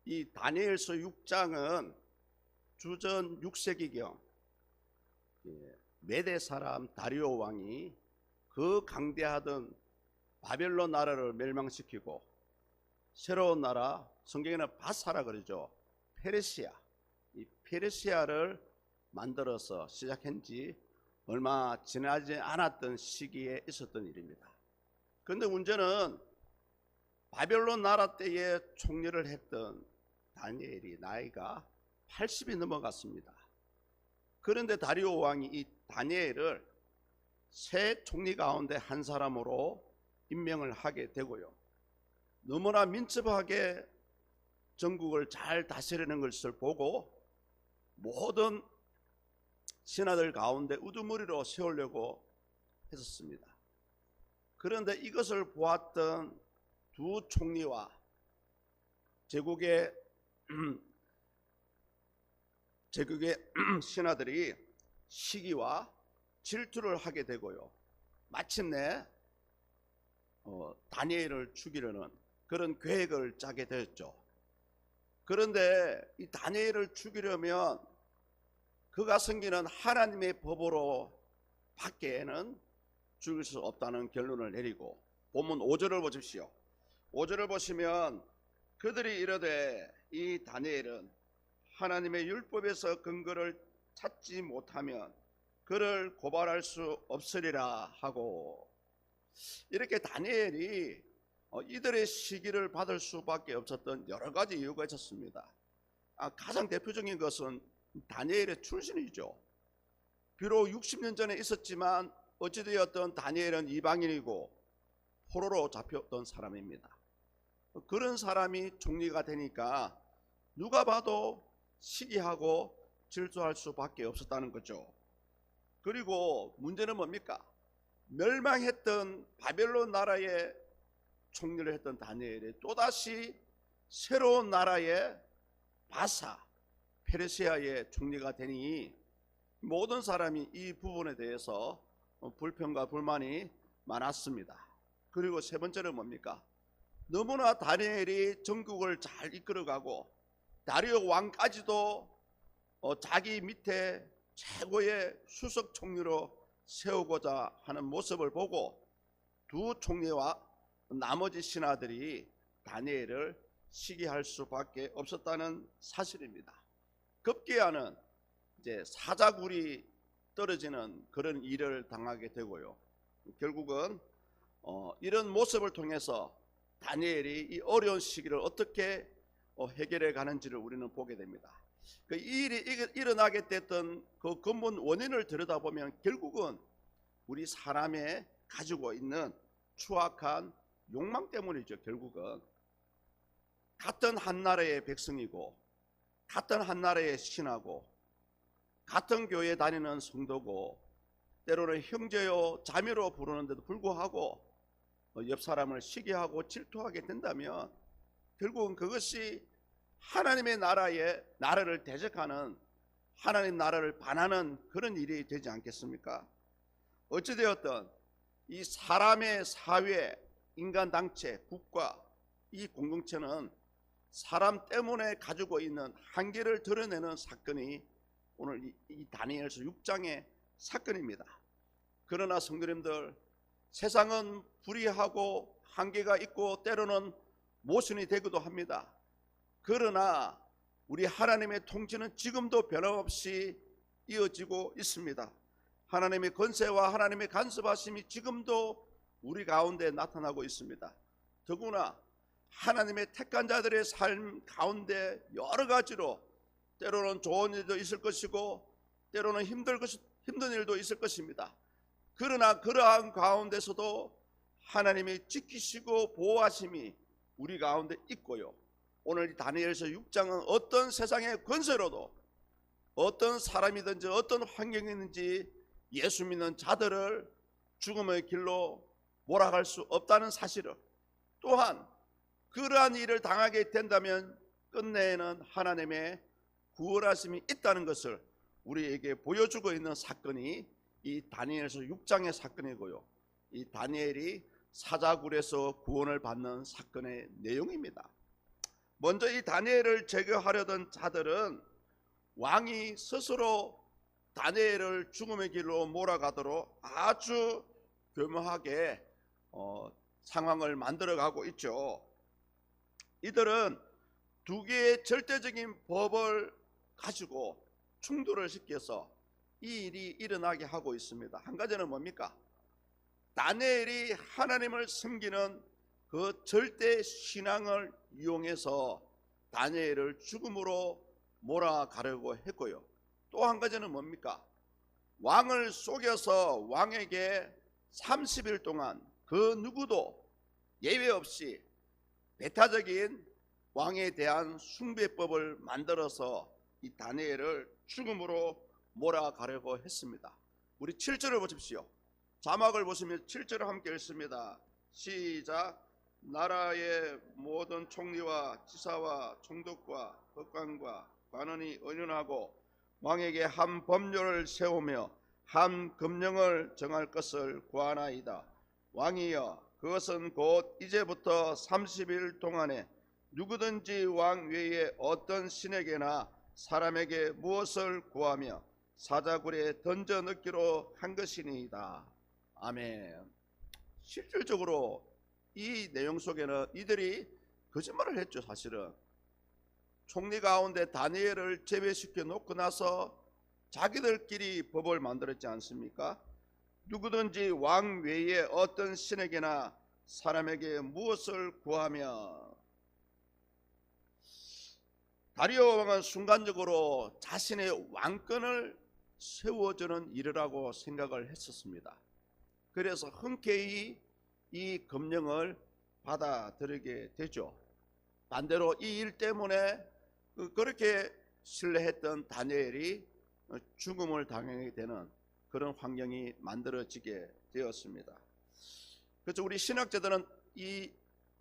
이 다니엘서 6장은 주전 6세기경 메대 사람 다리오 왕이 그 강대하던 바벨론 나라를 멸망시키고 새로운 나라, 성경에는 바사라 그러죠. 페르시아, 이 페르시아를 만들어서 시작한 지 얼마 지나지 않았던 시기에 있었던 일입니다. 그런데 문제는 바벨론 나라 때에 총리를 했던 다니엘이 나이가 80이 넘어갔습니다. 그런데 다리오 왕이 이 다니엘을 새 총리 가운데 한 사람으로 임명을 하게 되고요, 너무나 민첩하게 전국을 잘 다스리는 것을 보고 모든 신하들 가운데 우두머리로 세우려고 했었습니다. 그런데 이것을 보았던 두 총리와 제국의 신하들이 시기와 질투를 하게 되고요, 마침내 다니엘을 죽이려는 그런 계획을 짜게 되었죠. 그런데 이 다니엘을 죽이려면 그가 섬기는 하나님의 법으로 밖에는 죽일 수 없다는 결론을 내리고, 본문 5절을 보십시오. 5절을 보시면 그들이 이르되 이 다니엘은 하나님의 율법에서 근거를 찾지 못하면 그를 고발할 수 없으리라 하고, 이렇게 다니엘이 이들의 시기를 받을 수밖에 없었던 여러 가지 이유가 있었습니다. 가장 대표적인 것은 다니엘의 출신이죠. 비록 60년 전에 있었지만 어찌되었든 다니엘은 이방인이고 포로로 잡혔던 사람입니다. 그런 사람이 총리가 되니까 누가 봐도 시기하고 질투할 수밖에 없었다는 거죠. 그리고 문제는 뭡니까? 멸망했던 바벨론 나라의 총리를 했던 다니엘이 또다시 새로운 나라의 바사, 페르시아의 총리가 되니 모든 사람이 이 부분에 대해서 불평과 불만이 많았습니다. 그리고 세 번째는 뭡니까? 너무나 다니엘이 전국을 잘 이끌어가고 다리오 왕까지도 자기 밑에 최고의 수석 총리로 세우고자 하는 모습을 보고 두 총리와 나머지 신하들이 다니엘을 시기할 수밖에 없었다는 사실입니다. 급기야는 이제 사자굴이 떨어지는 그런 일을 당하게 되고요, 결국은 이런 모습을 통해서 다니엘이 이 어려운 시기를 어떻게 해결해 가는지를 우리는 보게 됩니다. 그 일이 일어나게 됐던 그 근본 원인을 들여다보면 결국은 우리 사람의 가지고 있는 추악한 욕망 때문이죠. 결국은 같은 한 나라의 백성이고 같은 한 나라의 신하고 같은 교회에 다니는 성도고 때로는 형제요 자매로 부르는데도 불구하고 옆 사람을 시기하고 질투하게 된다면 결국은 그것이 하나님의 나라를 대적하는, 하나님 나라를 반하는 그런 일이 되지 않겠습니까? 어찌되었든 이 사람의 사회, 인간 단체, 국가, 이 공동체는 사람 때문에 가지고 있는 한계를 드러내는 사건이 오늘 이 다니엘서 6장의 사건입니다. 그러나 성도님들, 세상은 불의하고 한계가 있고 때로는 모순이 되기도 합니다. 그러나 우리 하나님의 통치는 지금도 변함없이 이어지고 있습니다. 하나님의 권세와 하나님의 간섭하심이 지금도 우리 가운데 나타나고 있습니다. 더구나 하나님의 택한 자들의 삶 가운데 여러 가지로 때로는 좋은 일도 있을 것이고 때로는 힘든 일도 있을 것입니다. 그러나 그러한 가운데서도 하나님이 지키시고 보호하심이 우리 가운데 있고요, 오늘 이 다니엘서 6장은 어떤 세상의 권세로도 어떤 사람이든지 어떤 환경이든지 예수 믿는 자들을 죽음의 길로 몰아갈 수 없다는 사실을, 또한 그러한 일을 당하게 된다면 끝내에는 하나님의 구원하심이 있다는 것을 우리에게 보여주고 있는 사건이 이 다니엘서 6장의 사건이고요, 이 다니엘이 사자굴에서 구원을 받는 사건의 내용입니다. 먼저 이 다니엘을 제거하려던 자들은 왕이 스스로 다니엘을 죽음의 길로 몰아가도록 아주 교묘하게 상황을 만들어가고 있죠. 이들은 두 개의 절대적인 법을 가지고 충돌을 시켜서 이 일이 일어나게 하고 있습니다. 한 가지는 뭡니까? 다니엘이 하나님을 섬기는 그 절대 신앙을 이용해서 다니엘을 죽음으로 몰아가려고 했고요. 또 한 가지는 뭡니까? 왕을 속여서 왕에게 30일 동안 그 누구도 예외 없이 배타적인 왕에 대한 숭배법을 만들어서 이 다니엘을 죽음으로 몰아가려고 했습니다. 우리 7절을 보십시오. 자막을 보시면 7절을 함께 읽습니다. 시작. 나라의 모든 총리와 지사와 총독과 법관과 관원이 의논하고 왕에게 한 법률을 세우며 한 금령을 정할 것을 구하나이다. 왕이여, 그것은 곧 이제부터 30일 동안에 누구든지 왕 외에 어떤 신에게나 사람에게 무엇을 구하며 사자굴에 던져 넣기로 한 것이니이다. 아멘. 실질적으로 이 내용 속에는 이들이 거짓말을 했죠. 사실은 총리 가운데 다니엘을 제외시켜 놓고 나서 자기들끼리 법을 만들었지 않습니까? 누구든지 왕 외에 어떤 신에게나 사람에게 무엇을 구하며. 다리오 왕은 순간적으로 자신의 왕권을 세워주는 일이라고 생각을 했었습니다. 그래서 흔쾌히 이 금령을 받아들이게 되죠. 반대로 이 일 때문에 그렇게 신뢰했던 다니엘이 죽음을 당하게 되는 그런 환경이 만들어지게 되었습니다. 그래서 우리 신학자들은 이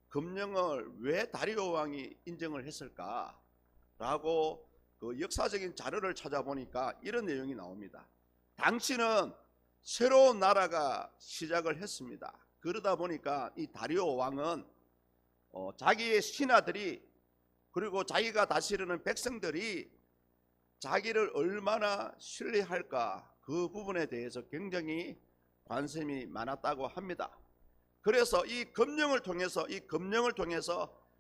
금령을 왜 다리오 왕이 인정을 했을까라고 그 역사적인 자료를 찾아보니까 이런 내용이 나옵니다. 당시는 새로운 나라가 시작을 했습니다. 그러다 보니까 이 다리오 왕은 자기의 신하들이 그리고 자기가 다스리는 백성들이 자기를 얼마나 신뢰할까 그 부분에 대해서 굉장히 관심이 많았다고 합니다. 그래서 이 금령을 통해서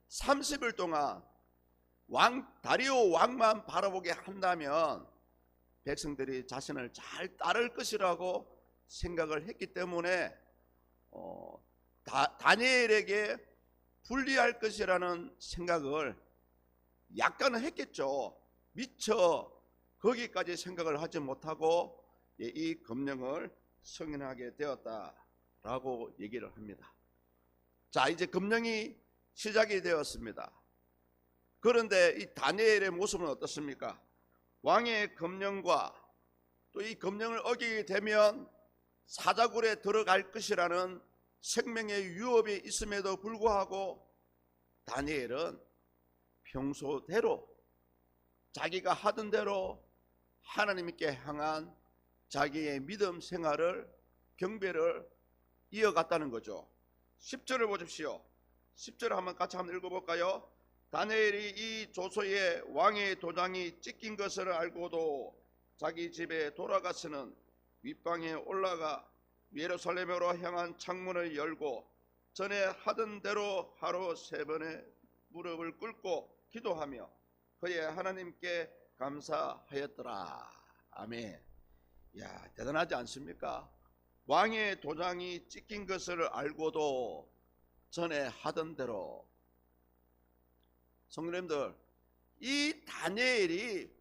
30일 동안 다리오 왕만 바라보게 한다면 백성들이 자신을 잘 따를 것이라고 생각을 했기 때문에 다니엘에게 불리할 것이라는 생각을 약간은 했겠죠. 미처 거기까지 생각을 하지 못하고 이 금령을 승인하게 되었다라고 얘기를 합니다. 자, 이제 금령이 시작이 되었습니다. 그런데 이 다니엘의 모습은 어떻습니까? 왕의 금령과 또 이 금령을 어기게 되면 사자굴에 들어갈 것이라는 생명의 위협이 있음에도 불구하고 다니엘은 평소대로 자기가 하던 대로 하나님께 향한 자기의 믿음 생활을 경배를 이어갔다는 거죠. 10절을 보십시오. 10절을 한번 같이 읽어볼까요? 다니엘이 이 조서에 왕의 도장이 찍힌 것을 알고도 자기 집에 돌아가서는 윗방에 올라가 예루살렘으로 향한 창문을 열고 전에 하던 대로 하루 3번의 무릎을 꿇고 기도하며 그의 하나님께 감사하였더라. 아멘. 야, 대단하지 않습니까? 왕의 도장이 찍힌 것을 알고도 전에 하던 대로. 성도님들, 이 다니엘이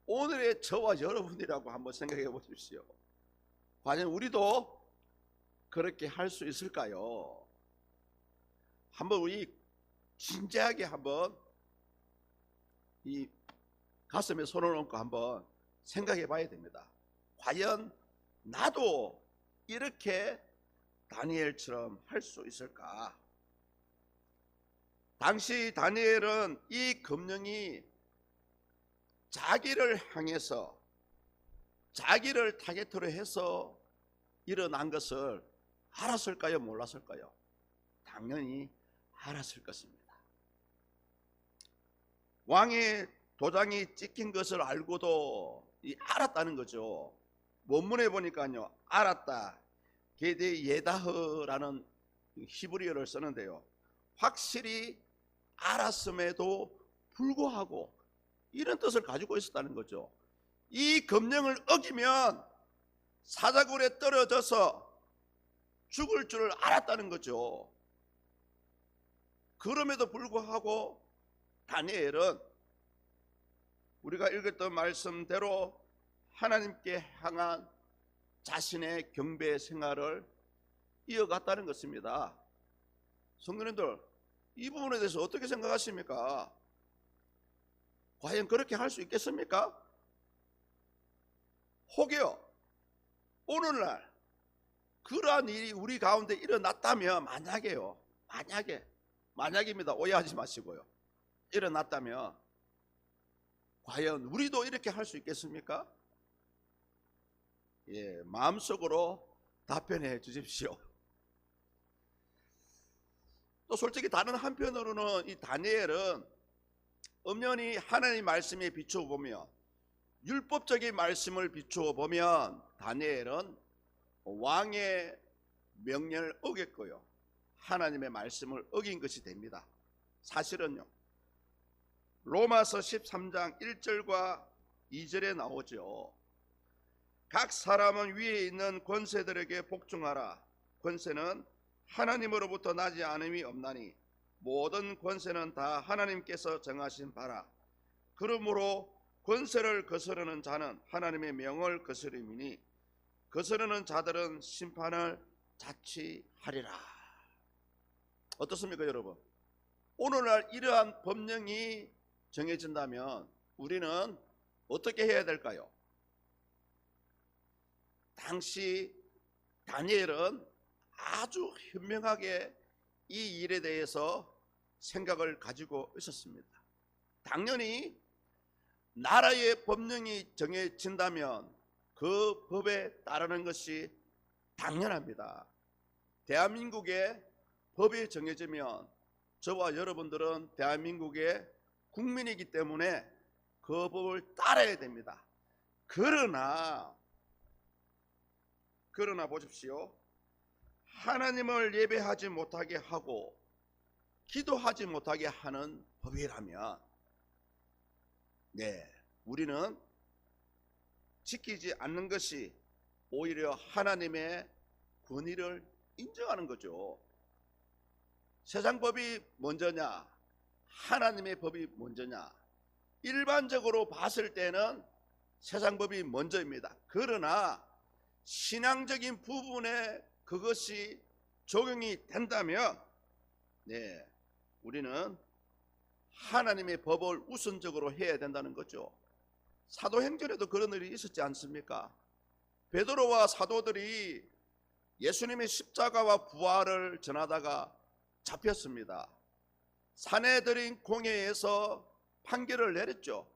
오늘의 저와 여러분이라고 한번 생각해 보십시오. 과연 우리도 그렇게 할 수 있을까요? 한번 우리 진지하게 한번 이 가슴에 손을 얹고 한번 생각해 봐야 됩니다. 과연 나도 이렇게 다니엘처럼 할 수 있을까? 당시 다니엘은 이 금령이 자기를 향해서 자기를 타겟으로 해서 일어난 것을 알았을까요? 몰랐을까요? 당연히 알았을 것입니다. 왕의 도장이 찍힌 것을 알고도 알았다는 거죠. 원문에 보니까요, 알았다, 게데 예다흐라는 히브리어를 쓰는데요, 확실히 알았음에도 불구하고 이런 뜻을 가지고 있었다는 거죠. 이 금령을 어기면 사자굴에 떨어져서 죽을 줄을 알았다는 거죠. 그럼에도 불구하고 다니엘은 우리가 읽었던 말씀대로 하나님께 향한 자신의 경배 생활을 이어갔다는 것입니다. 성도님들, 이 부분에 대해서 어떻게 생각하십니까? 과연 그렇게 할 수 있겠습니까? 혹여 오늘날 그러한 일이 우리 가운데 일어났다면, 만약입니다. 오해하지 마시고요. 일어났다면 과연 우리도 이렇게 할 수 있겠습니까? 예, 마음속으로 답변해 주십시오. 또 솔직히 다른 한편으로는 이 다니엘은 엄연히 하나님 말씀에 비추어 보면, 율법적인 말씀을 비추어 보면 다니엘은 왕의 명령을 어겼고요, 하나님의 말씀을 어긴 것이 됩니다. 사실은요, 로마서 13장 1절과 2절에 나오죠. 각 사람은 위에 있는 권세들에게 복종하라. 권세는 하나님으로부터 나지 않음이 없나니 모든 권세는 다 하나님께서 정하신 바라. 그러므로 권세를 거스르는 자는 하나님의 명을 거스름이니 거스르는 자들은 심판을 자취하리라. 어떻습니까, 여러분? 오늘날 이러한 법령이 정해진다면 우리는 어떻게 해야 될까요? 당시 다니엘은 아주 현명하게 이 일에 대해서 생각을 가지고 있었습니다. 당연히 나라의 법령이 정해진다면 그 법에 따르는 것이 당연합니다. 대한민국의 법이 정해지면 저와 여러분들은 대한민국의 국민이기 때문에 그 법을 따라야 됩니다. 그러나 보십시오. 하나님을 예배하지 못하게 하고 기도하지 못하게 하는 법이라면 우리는 지키지 않는 것이 오히려 하나님의 권위를 인정하는 거죠. 세상 법이 먼저냐, 하나님의 법이 먼저냐? 일반적으로 봤을 때는 세상 법이 먼저입니다. 그러나 신앙적인 부분에 그것이 적용이 된다면 우리는 하나님의 법을 우선적으로 해야 된다는 거죠. 사도행전에도 그런 일이 있었지 않습니까? 베드로와 사도들이 예수님의 십자가와 부활을 전하다가 잡혔습니다. 산헤드린 공회에서 판결을 내렸죠.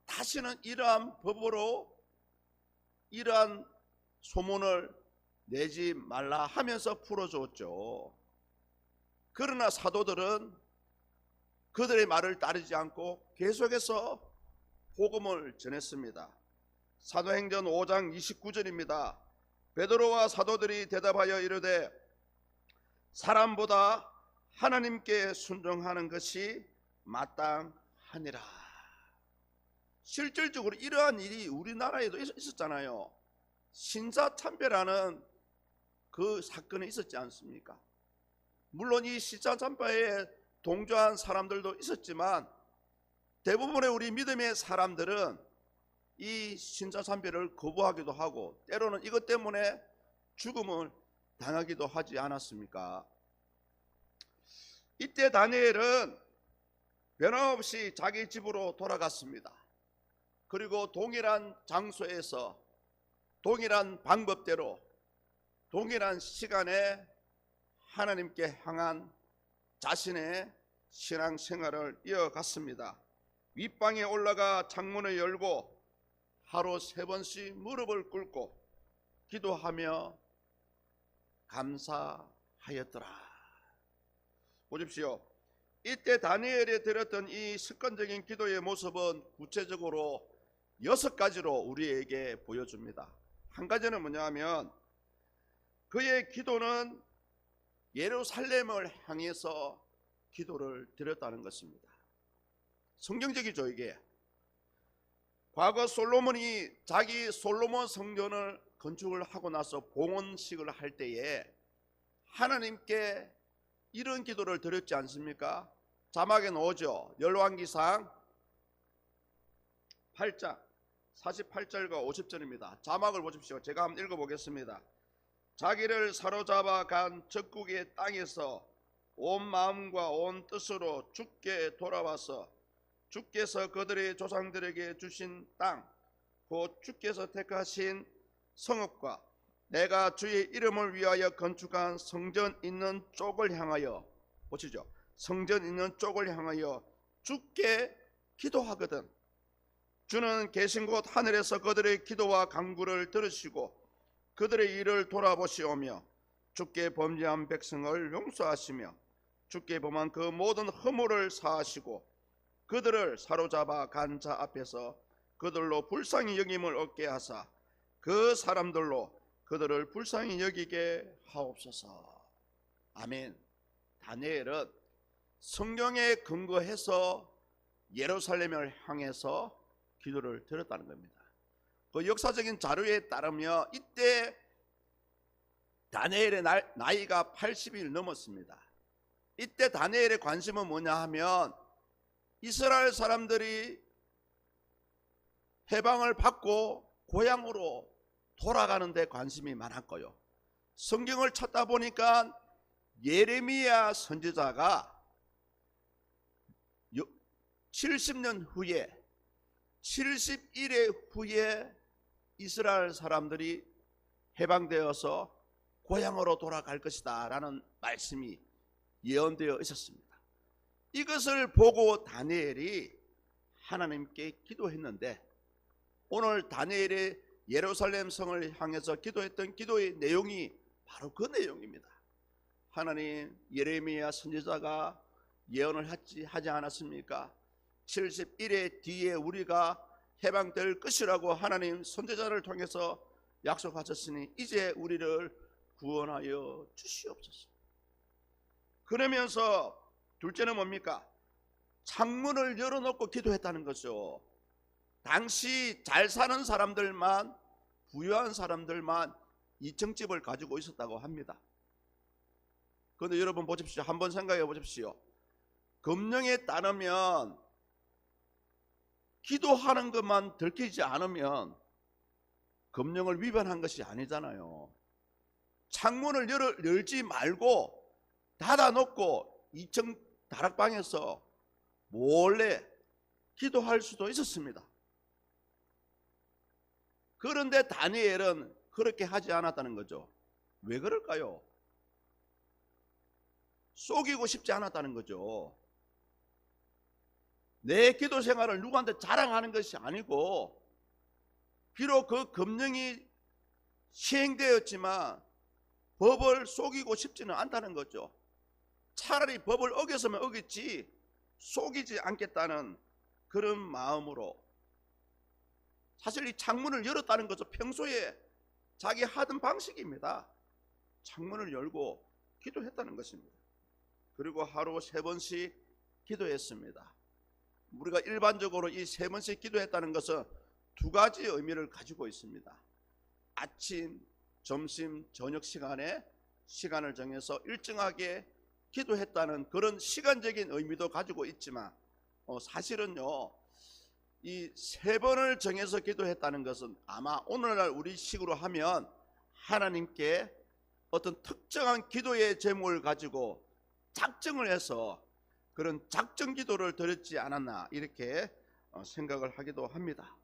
다시는 이러한 법으로 이러한 소문을 내지 말라 하면서 풀어줬죠. 그러나 사도들은 그들의 말을 따르지 않고 계속해서 복음을 전했습니다. 사도행전 5장 29절입니다. 베드로와 사도들이 대답하여 이르되 사람보다 하나님께 순종하는 것이 마땅하니라. 실질적으로 이러한 일이 우리나라에도 있었잖아요. 신사참배라는 그 사건이 있었지 않습니까? 물론 이 신사참배에 동조한 사람들도 있었지만 대부분의 우리 믿음의 사람들은 이 신사참배를 거부하기도 하고 때로는 이것 때문에 죽음을 당하기도 하지 않았습니까? 이때 다니엘은 변함없이 자기 집으로 돌아갔습니다. 그리고 동일한 장소에서 동일한 방법대로 동일한 시간에 하나님께 향한 자신의 신앙생활을 이어갔습니다. 윗방에 올라가 창문을 열고 하루 3번씩 무릎을 꿇고 기도하며 감사하였더라. 보십시오. 이때 다니엘이 드렸던 이 습관적인 기도의 모습은 구체적으로 6가지로 우리에게 보여줍니다. 한 가지는 뭐냐 하면 그의 기도는 예루살렘을 향해서 기도를 드렸다는 것입니다. 성경적이죠. 이게 과거 솔로몬이 자기 솔로몬 성전을 건축을 하고 나서 봉헌식을 할 때에 하나님께 이런 기도를 드렸지 않습니까? 자막에 나오죠. 열왕기상 8장 48절과 50절입니다. 자막을 보십시오. 제가 한번 읽어보겠습니다. 자기를 사로잡아 간 적국의 땅에서 온 마음과 온 뜻으로 주께 돌아와서 주께서 그들의 조상들에게 주신 땅, 곧 주께서 택하신 성읍과 내가 주의 이름을 위하여 건축한 성전 있는 쪽을 향하여, 보시죠. 성전 있는 쪽을 향하여 주께 기도하거든 주는 계신 곳 하늘에서 그들의 기도와 간구를 들으시고 그들의 일을 돌아보시오며 주께 범죄한 백성을 용서하시며 주께 범한 그 모든 허물을 사하시고 그들을 사로잡아 간 자 앞에서 그들로 불쌍히 여김을 얻게 하사 그 사람들로 그들을 불쌍히 여기게 하옵소서. 아멘. 다니엘은 성경에 근거해서 예루살렘을 향해서 기도를 드렸다는 겁니다. 그 역사적인 자료에 따르면 이때 다니엘의 나이가 80일 넘었습니다. 이때 다니엘의 관심은 뭐냐 하면 이스라엘 사람들이 해방을 받고 고향으로 돌아가는 데 관심이 많았고요. 성경을 찾다 보니까 예레미야 선지자가 70년 후에 71회 후에 이스라엘 사람들이 해방되어서 고향으로 돌아갈 것이다 라는 말씀이 예언되어 있었습니다. 이것을 보고 다니엘이 하나님께 기도했는데 오늘 다니엘의 예루살렘 성을 향해서 기도했던 기도의 내용이 바로 그 내용입니다. 하나님, 예레미야 선지자가 예언을 하지 않았습니까? 71회 뒤에 우리가 해방될 것이라고 하나님 선지자를 통해서 약속하셨으니 이제 우리를 구원하여 주시옵소서. 그러면서 둘째는 뭡니까? 창문을 열어놓고 기도했다는 거죠. 당시 잘 사는 사람들만, 부유한 사람들만 2층 집을 가지고 있었다고 합니다. 그런데 여러분 보십시오. 한번 생각해 보십시오. 금령에 따르면 기도하는 것만 들키지 않으면 금령을 위반한 것이 아니잖아요. 창문을 열지 말고 닫아놓고 2층 다락방에서 몰래 기도할 수도 있었습니다. 그런데 다니엘은 그렇게 하지 않았다는 거죠. 왜 그럴까요? 속이고 싶지 않았다는 거죠. 내 기도 생활을 누구한테 자랑하는 것이 아니고 비록 그 금령이 시행되었지만 법을 속이고 싶지는 않다는 거죠. 차라리 법을 어겼으면 어겼지 속이지 않겠다는 그런 마음으로 사실 이 창문을 열었다는 것은 평소에 자기 하던 방식입니다. 창문을 열고 기도했다는 것입니다. 그리고 하루 3번씩 기도했습니다. 우리가 일반적으로 이 3번씩 기도했다는 것은 2가지 의미를 가지고 있습니다. 아침, 점심, 저녁 시간에 시간을 정해서 일정하게 기도했다는 그런 시간적인 의미도 가지고 있지만 사실은요 이 3번을 정해서 기도했다는 것은 아마 오늘날 우리 식으로 하면 하나님께 어떤 특정한 기도의 제목을 가지고 작정을 해서 그런 작정 기도를 드렸지 않았나 이렇게 생각을 하기도 합니다.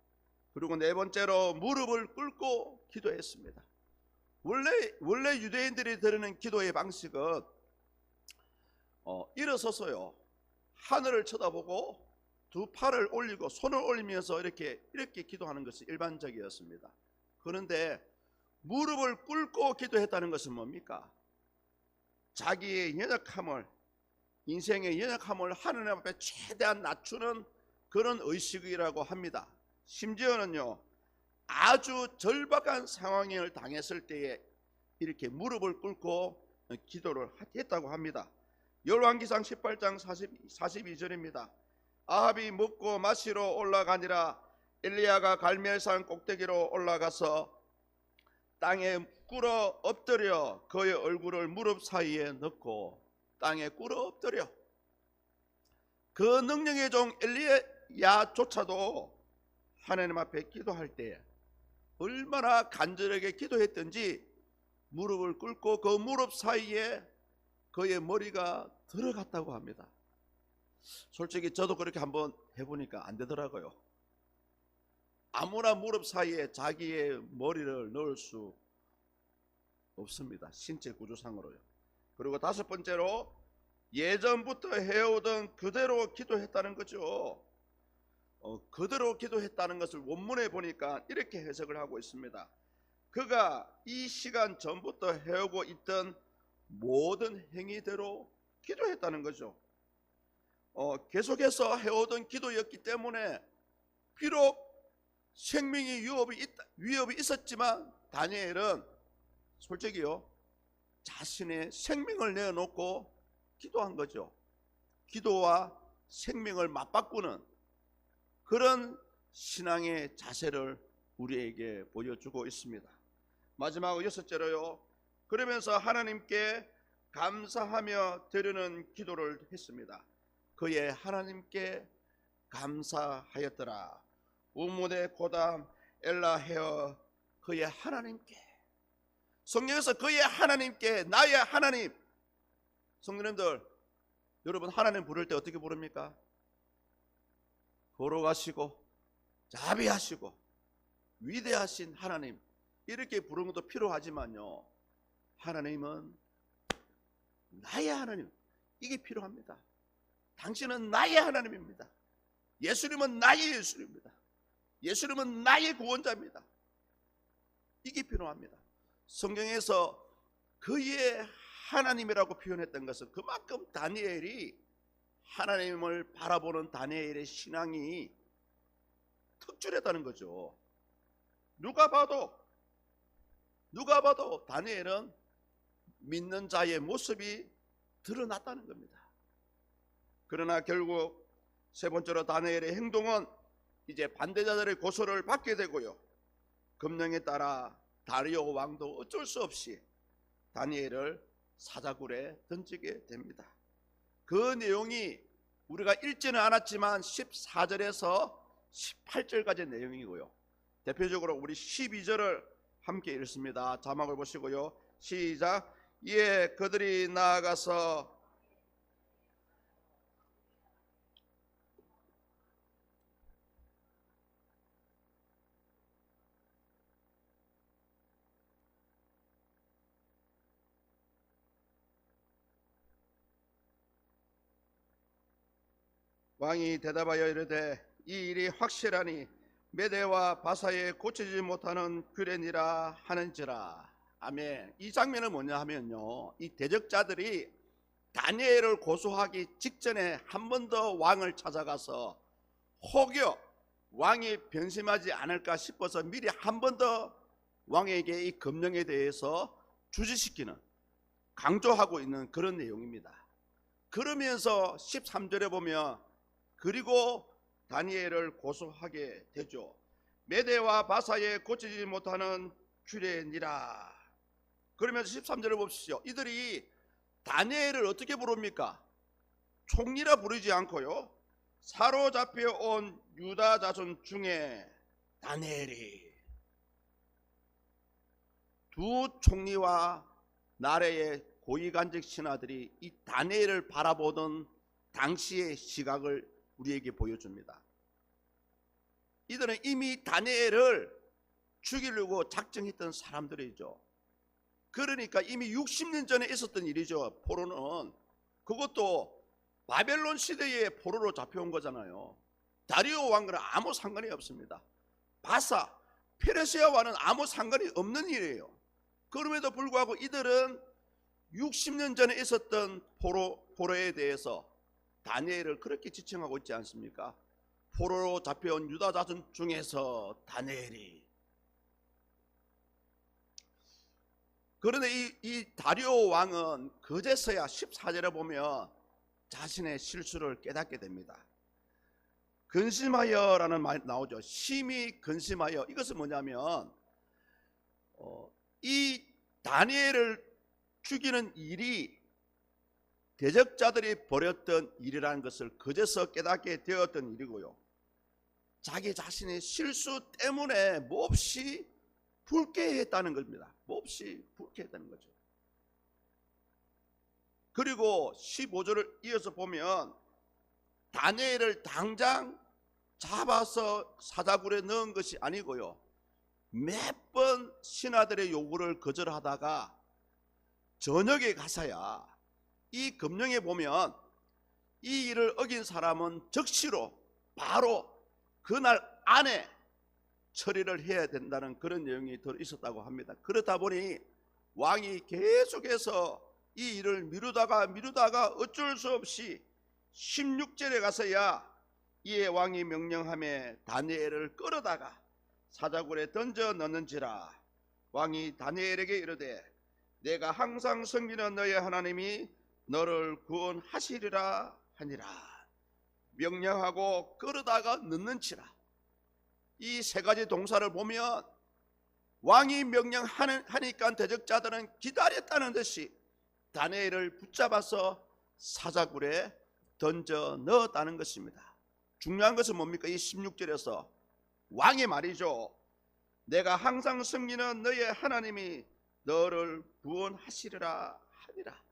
그리고 4번째로 무릎을 꿇고 기도했습니다. 원래 유대인들이 드리는 기도의 방식은 일어서서요 하늘을 쳐다보고 2 팔을 올리고 손을 올리면서 이렇게 기도하는 것이 일반적이었습니다. 그런데 무릎을 꿇고 기도했다는 것은 뭡니까? 자기의 연약함을 인생의 연약함을 하느님 앞에 최대한 낮추는 그런 의식이라고 합니다. 심지어는요, 아주 절박한 상황을 당했을 때에 이렇게 무릎을 꿇고 기도를 했다고 합니다. 열왕기상 18장 42절입니다. 아합이 먹고 마시러 올라가니라. 엘리야가 갈멜산 꼭대기로 올라가서 땅에 꿇어 엎드려 그의 얼굴을 무릎 사이에 넣고 땅에 꿇어 엎드려. 그 능력의 종 엘리야조차도 하나님 앞에 기도할 때 얼마나 간절하게 기도했던지 무릎을 꿇고 그 무릎 사이에 그의 머리가 들어갔다고 합니다. 솔직히 저도 그렇게 한번 해보니까 안 되더라고요. 아무나 무릎 사이에 자기의 머리를 넣을 수 없습니다. 신체 구조상으로요. 그리고 다섯 번째로 예전부터 해오던 그대로 기도했다는 거죠. 그대로 기도했다는 것을 원문에 보니까 이렇게 해석을 하고 있습니다. 그가 이 시간 전부터 해오고 있던 모든 행위대로 기도했다는 거죠. 계속해서 해오던 기도였기 때문에 비록 생명의 위협이 있었지만 다니엘은 솔직히요, 자신의 생명을 내어놓고 기도한 거죠. 기도와 생명을 맞바꾸는 그런 신앙의 자세를 우리에게 보여주고 있습니다. 마지막으로 여섯째로요, 그러면서 하나님께 감사하며 드리는 기도를 했습니다. 그의 하나님께 감사하였더라. 우무데 고담 엘라헤어, 그의 하나님께. 성경에서 그의 하나님께, 나의 하나님. 성도님들, 여러분 하나님 부를 때 어떻게 부릅니까? 거룩하시고 자비하시고 위대하신 하나님, 이렇게 부르는 것도 필요하지만요, 하나님은 나의 하나님, 이게 필요합니다. 당신은 나의 하나님입니다. 예수님은 나의 예수님입니다. 예수님은 나의 구원자입니다. 이게 필요합니다. 성경에서 그의 하나님이라고 표현했던 것은 그만큼 다니엘이 하나님을 바라보는 다니엘의 신앙이 특출했다는 거죠. 누가 봐도 다니엘은 믿는 자의 모습이 드러났다는 겁니다. 그러나 결국 세 번째로 다니엘의 행동은 이제 반대자들의 고소를 받게 되고요, 금령에 따라 다리오 왕도 어쩔 수 없이 다니엘을 사자굴에 던지게 됩니다. 그 내용이 우리가 읽지는 않았지만 14절에서 18절까지 내용이고요, 대표적으로 우리 12절을 함께 읽습니다. 자막을 보시고요, 시작. 이에 그들이 나아가서 왕이 대답하여 이르되 이 일이 확실하니 메대와 바사에 고치지 못하는 규례니라 하는지라. 아멘. 이 장면은 뭐냐 하면요, 이 대적자들이 다니엘을 고소하기 직전에 한 번 더 왕을 찾아가서 혹여 왕이 변심하지 않을까 싶어서 미리 한 번 더 왕에게 이 금령에 대해서 주지시키는, 강조하고 있는 그런 내용입니다. 그러면서 13절에 보면 그리고 다니엘을 고소하게 되죠. 메대와 바사에 고치지 못하는 규례니라. 그러면서 13절을 보십시오. 이들이 다니엘을 어떻게 부릅니까? 총리라 부르지 않고요, 사로잡혀 온 유다 자손 중에 다니엘이, 두 총리와 나라의 고위간직 신하들이 이 다니엘을 바라보던 당시의 시각을 우리에게 보여줍니다. 이들은 이미 다니엘을 죽이려고 작정했던 사람들이죠. 그러니까 이미 60년 전에 있었던 일이죠. 포로는 그것도 바벨론 시대의 포로로 잡혀온 거잖아요. 다리오 왕과는 아무 상관이 없습니다. 바사, 페르시아와는 아무 상관이 없는 일이에요. 그럼에도 불구하고 이들은 60년 전에 있었던 포로 포로에 대해서 다니엘을 그렇게 지칭하고 있지 않습니까? 포로로 잡혀온 유다 자손 중에서 다니엘이. 그런데 이 다리오 왕은 그제서야 14절에 보면 자신의 실수를 깨닫게 됩니다. 근심하여라는 말이 나오죠. 심히 근심하여. 이것은 뭐냐면 이 다니엘을 죽이는 일이 대적자들이 벌였던 일이라는 것을 그제서 깨닫게 되었던 일이고요. 자기 자신의 실수 때문에 몹시 불쾌했다는 겁니다. 몹시 불쾌했다는 거죠. 그리고 15절을 이어서 보면 다니엘을 당장 잡아서 사자굴에 넣은 것이 아니고요, 몇 번 신하들의 요구를 거절하다가 저녁에 가서야 이 금령에 보면 이 일을 어긴 사람은 즉시로 바로 그날 안에 처리를 해야 된다는 그런 내용이 들어 있었다고 합니다. 그렇다 보니 왕이 계속해서 이 일을 미루다가 어쩔 수 없이 16절에 가서야 이에 왕이 명령하며 다니엘을 끌어다가 사자굴에 던져 넣는지라. 왕이 다니엘에게 이르되 내가 항상 섬기는 너의 하나님이 너를 구원하시리라 하니라. 명령하고 끌어다가 넣는지라. 이 세 가지 동사를 보면 왕이 명령하니까 대적자들은 기다렸다는 듯이 다니엘을 붙잡아서 사자굴에 던져 넣었다는 것입니다. 중요한 것은 뭡니까? 이 16절에서 왕의 말이죠. 내가 항상 섬기는 너의 하나님이 너를 구원하시리라 하니라.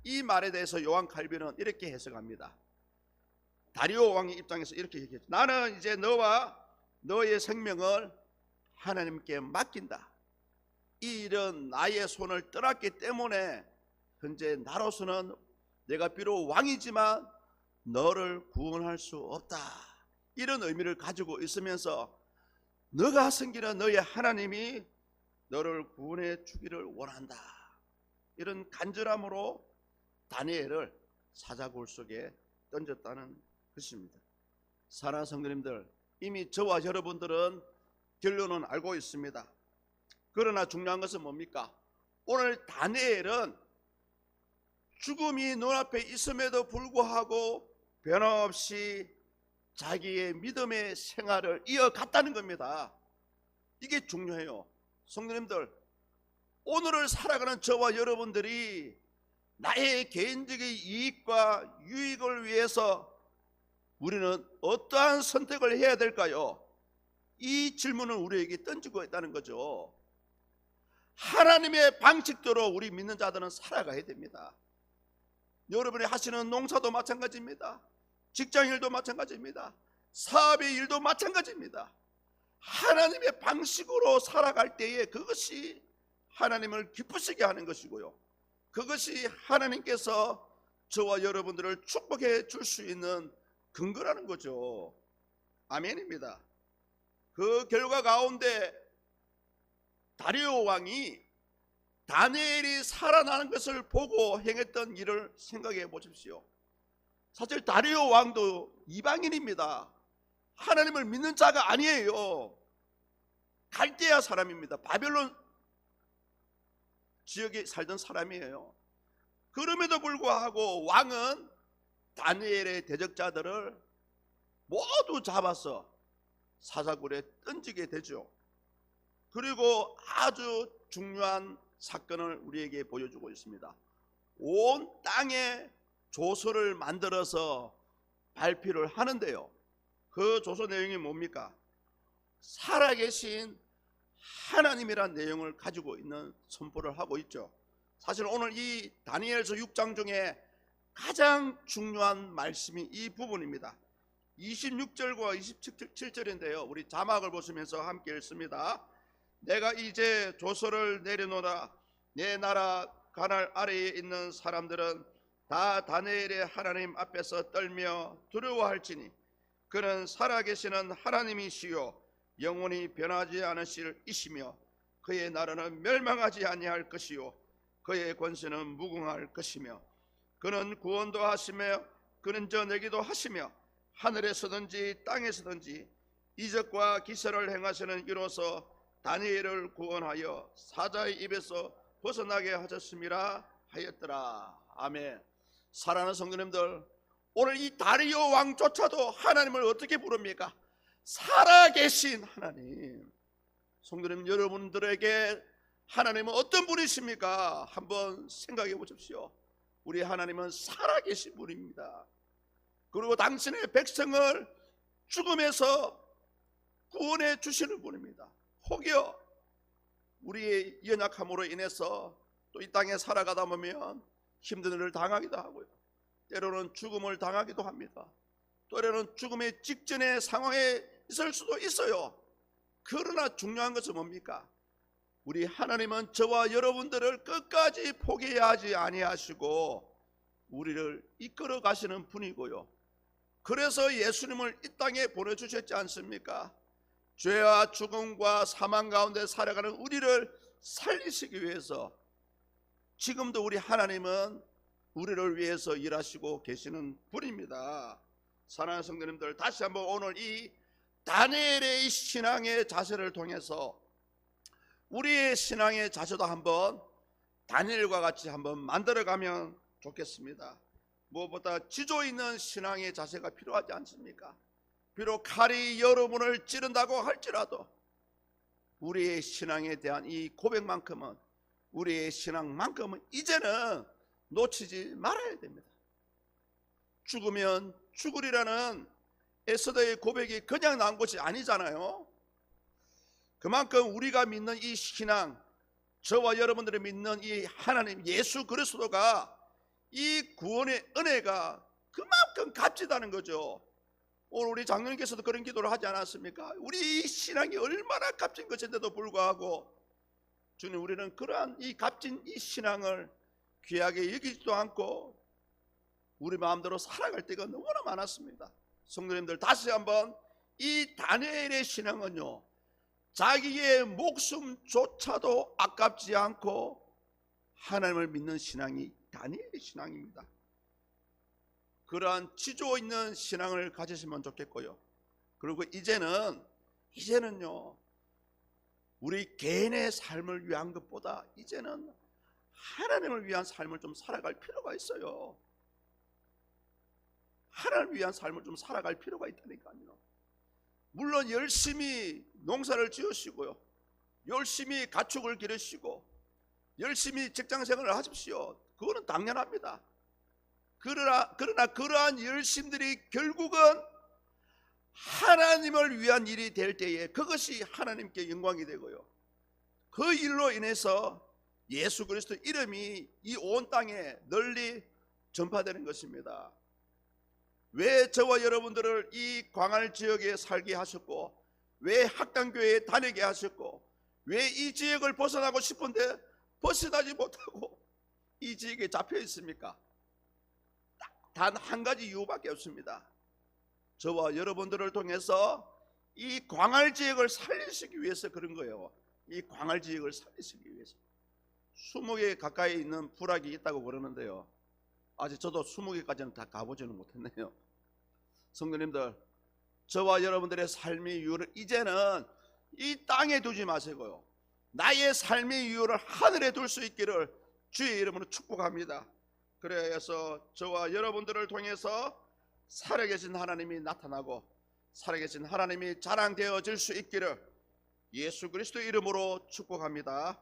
이 말에 대해서 요한 칼빈은 이렇게 해석합니다. 다리오 왕의 입장에서 이렇게 얘기했죠. 나는 이제 너와 너의 생명을 하나님께 맡긴다. 이 일은 나의 손을 떠났기 때문에 현재 나로서는 내가 비록 왕이지만 너를 구원할 수 없다. 이런 의미를 가지고 있으면서 너가 섬기는 너의 하나님이 너를 구원해 주기를 원한다. 이런 간절함으로 다니엘을 사자굴 속에 던졌다는 것입니다. 사랑하는 성도님들, 이미 저와 여러분들은 결론은 알고 있습니다. 그러나 중요한 것은 뭡니까? 오늘 다니엘은 죽음이 눈앞에 있음에도 불구하고 변함없이 자기의 믿음의 생활을 이어갔다는 겁니다. 이게 중요해요. 성도님들, 오늘을 살아가는 저와 여러분들이 나의 개인적인 이익과 유익을 위해서 우리는 어떠한 선택을 해야 될까요? 이 질문을 우리에게 던지고 있다는 거죠. 하나님의 방식대로 우리 믿는 자들은 살아가야 됩니다. 여러분이 하시는 농사도 마찬가지입니다. 직장일도 마찬가지입니다. 사업의 일도 마찬가지입니다. 하나님의 방식으로 살아갈 때에 그것이 하나님을 기쁘시게 하는 것이고요, 그것이 하나님께서 저와 여러분들을 축복해 줄 수 있는 근거라는 거죠. 아멘입니다. 그 결과 가운데 다리오 왕이 다니엘이 살아나는 것을 보고 행했던 일을 생각해 보십시오. 사실 다리오 왕도 이방인입니다. 하나님을 믿는 자가 아니에요. 갈대아 사람입니다. 바벨론 지역에 살던 사람이에요. 그럼에도 불구하고 왕은 다니엘의 대적자들을 모두 잡아서 사자굴에 던지게 되죠. 그리고 아주 중요한 사건을 우리에게 보여주고 있습니다. 온 땅에 조서를 만들어서 발표를 하는데요, 그 조서 내용이 뭡니까? 살아계신 하나님이란 내용을 가지고 있는 선포를 하고 있죠. 사실 오늘 이 다니엘서 6장 중에 가장 중요한 말씀이 이 부분입니다. 26절과 27절인데요 우리 자막을 보시면서 함께 읽습니다. 내가 이제 조서를 내려놓으라. 내 나라 가날 아래에 있는 사람들은 다 다니엘의 하나님 앞에서 떨며 두려워할지니 그는 살아계시는 하나님이시요 영원히 변하지 않으실 이시며 그의 나라는 멸망하지 아니할 것이요 그의 권세는 무궁할 것이며 그는 구원도 하시며 그는 전내기도 하시며 하늘에서든지 땅에서든지 이적과 기사를 행하시는 이로써 다니엘을 구원하여 사자의 입에서 벗어나게 하셨음이라 하였더라. 아멘. 사랑하는 성도님들, 오늘 이 다리오 왕조차도 하나님을 어떻게 부릅니까? 살아계신 하나님. 성도님, 여러분들에게 하나님은 어떤 분이십니까? 한번 생각해 보십시오. 우리 하나님은 살아계신 분입니다. 그리고 당신의 백성을 죽음에서 구원해 주시는 분입니다. 혹여 우리의 연약함으로 인해서 또 이 땅에 살아가다 보면 힘든 일을 당하기도 하고요, 때로는 죽음을 당하기도 합니다. 때로는 죽음의 직전의 상황에 있을 수도 있어요. 그러나 중요한 것은 뭡니까? 우리 하나님은 저와 여러분들을 끝까지 포기하지 아니하시고 우리를 이끌어 가시는 분이고요, 그래서 예수님을 이 땅에 보내주셨지 않습니까? 죄와 죽음과 사망 가운데 살아가는 우리를 살리시기 위해서 지금도 우리 하나님은 우리를 위해서 일하시고 계시는 분입니다. 사랑하는 성도님들, 다시 한번 오늘 이 다니엘의 신앙의 자세를 통해서 우리의 신앙의 자세도 한번 다니엘과 같이 한번 만들어가면 좋겠습니다. 무엇보다 지조 있는 신앙의 자세가 필요하지 않습니까? 비록 칼이 여러분을 찌른다고 할지라도 우리의 신앙에 대한 이 고백만큼은, 우리의 신앙만큼은 이제는 놓치지 말아야 됩니다. 죽으면 죽으리라는 에스더의 고백이 그냥 나온 것이 아니잖아요. 그만큼 우리가 믿는 이 신앙, 저와 여러분들이 믿는 이 하나님 예수 그리스도가, 이 구원의 은혜가 그만큼 값지다는 거죠. 오늘 우리 장로님께서도 그런 기도를 하지 않았습니까? 우리 신앙이 얼마나 값진 것인데도 불구하고 주님, 우리는 그러한 이 값진 이 신앙을 귀하게 여기지도 않고 우리 마음대로 살아갈 때가 너무나 많았습니다. 성도님들, 다시 한번 이 다니엘의 신앙은요, 자기의 목숨조차도 아깝지 않고 하나님을 믿는 신앙이 다니엘의 신앙입니다. 그러한 지조 있는 신앙을 가지시면 좋겠고요, 그리고 이제는요 우리 개인의 삶을 위한 것보다 이제는 하나님을 위한 삶을 좀 살아갈 필요가 있어요. 하나님을 위한 삶을 좀 살아갈 필요가 있다니까요. 물론 열심히 농사를 지으시고요, 열심히 가축을 기르시고 열심히 직장생활을 하십시오. 그거는 당연합니다. 그러나 그러한 열심들이 결국은 하나님을 위한 일이 될 때에 그것이 하나님께 영광이 되고요, 그 일로 인해서 예수 그리스도 이름이 이 온 땅에 널리 전파되는 것입니다. 왜 저와 여러분들을 이 광활 지역에 살게 하셨고, 왜 학당교회에 다니게 하셨고, 왜 이 지역을 벗어나고 싶은데 벗어나지 못하고 이 지역에 잡혀 있습니까? 단 한 가지 이유밖에 없습니다. 저와 여러분들을 통해서 이 광활 지역을 살리시기 위해서 그런 거예요. 이 광활 지역을 살리시기 위해서. 20개 가까이 있는 부락이 있다고 그러는데요, 아직 저도 20개까지는 다 가보지는 못했네요. 성도님들, 저와 여러분들의 삶의 이유를 이제는 이 땅에 두지 마시고요, 나의 삶의 이유를 하늘에 둘 수 있기를 주의 이름으로 축복합니다. 그래서 저와 여러분들을 통해서 살아계신 하나님이 나타나고 살아계신 하나님이 자랑되어질 수 있기를 예수 그리스도 이름으로 축복합니다.